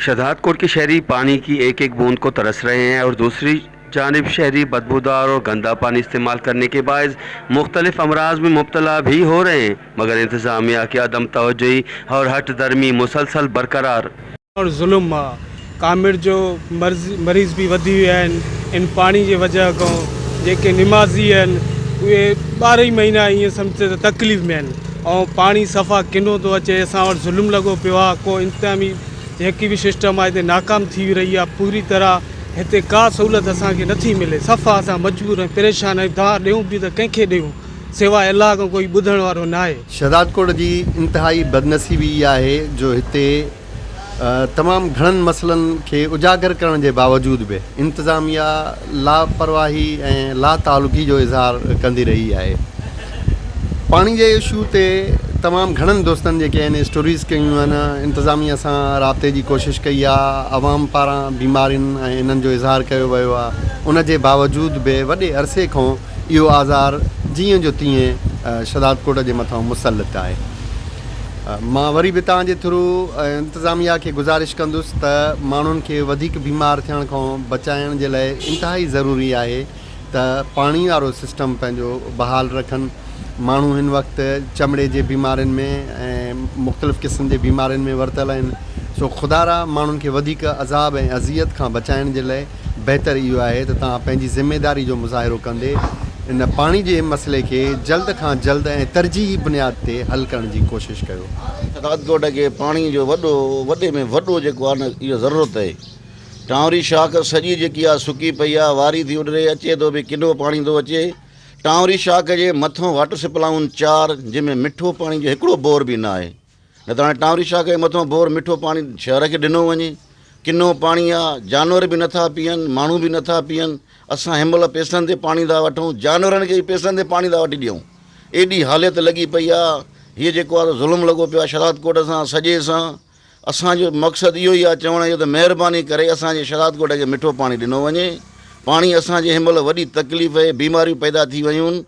शहदादकोट के शहरी पानी की एक एक बूंद को तरस रहे हैं और दूसरी जानिब शहरी बदबूदार और गंदा पानी इस्तेमाल करने के बायस मुख्तलिफ अमराज में मुब्तला भी हो रहे हैं, मगर इंतज़ामिया की अदम तवज्जोही और हट दर्मी मुसलसल बरकरार। और जुल्म कामिर जो मरीज़ भी वधी विया आहिनि इन पानी जे वजह खां। जेके निमाज़ी आहिनि उहे 12 महीना ईअं सम्झ तकलीफ़ में आहिनि ऐं पानी सफ़ा किनो थो अचे। असां वटि ज़ुल्म लॻो पियो आहे। को इंतज़ामी जेकी भी सिस्टम आहे हिते नाकाम थी रही आहे पूरी तरह। हिते का सहूलियत असांखे नथी मिले। सफ़ा असां मजबूर आहियूं, परेशान आहियूं। तव्हां ॾियूं बि त कंहिंखे ॾियूं सिवाय अलाह खां कोई ॿुधण वारो न आहे। शहदादकोट जी इंतहाई बदनसीबी इहा आहे जो हिते तमामु घणनि मसइलनि खे उजागर करण जे बावजूद बि इंतज़ामिया लापरवाही ऐं लातालुकी जो इज़हार कंदी रही आहे। पाणी जे इशू ते तमामु घणनि दोस्तनि जेके आहिनि स्टोरीज़ कयूं आहिनि, इंतज़ामिया सां राब्ते जी कोशिशि कई आहे, आवाम पारां बीमारियुनि ऐं इन्हनि जो इज़हार कयो वियो आहे। उन जे बावजूद बि वॾे अरसे खां इहो आज़ार जीअं जो तीअं शहदादकोट जे मथां मुसलत आहे। मां वरी बि तव्हांजे थ्रू इंतज़ामिया खे गुज़ारिश कंदुसि त माण्हुनि खे वधीक बीमार थियण खां बचाइण जे लाइ इंतिहाई ज़रूरी आहे त पाणी वारो सिस्टम पंहिंजो बहाल रखनि। माण्हू हिन वक़्तु चमड़े जे बीमारियुनि में ऐं मुख़्तलिफ़ क़िस्म जे बीमारियुनि में वरतल आहिनि। सो ख़ुदारा माण्हुनि खे वधीक अज़ाब ऐं अज़ियत खां बचाइण जे लाइ बहितर इहो आहे त तव्हां पंहिंजी ज़िमेदारी जो मुज़ाहिरो कंदे इन पाणी जे मसइले खे जल्द खां जल्द ऐं तरजीही बुनियाद ते हल करण जी कोशिशि कयो। शहदादकोट खे पाणी जो वॾे में वॾो जेको आहे न इहो ज़रूरत आहे। टांवरी शाख सॼी जेकी आहे सुकी पई आहे, वारी थी उॾरे, अचे थो बि किनो पाणी थो अचे। टांवरी शाख जे मथां वाटर सप्लायूं 4 जंहिंमें मिठो पाणी जो हिकिड़ो बोर बि न आहे। न त हाणे टांवरी शाख जे मथां बोर मिठो पाणी शहर खे ॾिनो वञे। किनो पाणी आहे, जानवर बि नथा पीअनि, माण्हू बि नथा पीअनि। असां हिन महिल पैसनि ते पाणी था वठूं, जानवरनि खे पैसनि ते पाणी था वठी ॾियूं। एॾी हालत लॻी पई आहे। हीअ जेको आहे ज़ुल्म लॻो पियो आहे शहदादकोट सां सॼे सां। असांजो मक़सदु इहो ई आहे चवण जो त महिरबानी करे असांजे शहदादकोट खे मिठो पाणी ॾिनो वञे। पाणी असांजे हिन महिल वॾी तकलीफ़ आहे, बीमारियूं पैदा थी वयूं आहिनि।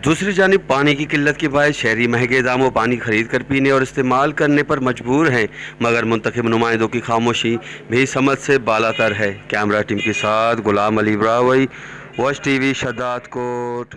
दूसरी जानिब पानी की किल्लत के बायस शहरी महंगे दामों पानी खरीद कर पीने और इस्तेमाल करने पर मजबूर हैं, मगर मुंतखब नुमाइंदों की खामोशी भी समझ से बालातर है। कैमरा टीम के साथ गुलाम अली ब्रावई, वॉच टीवी, शहदादकोट।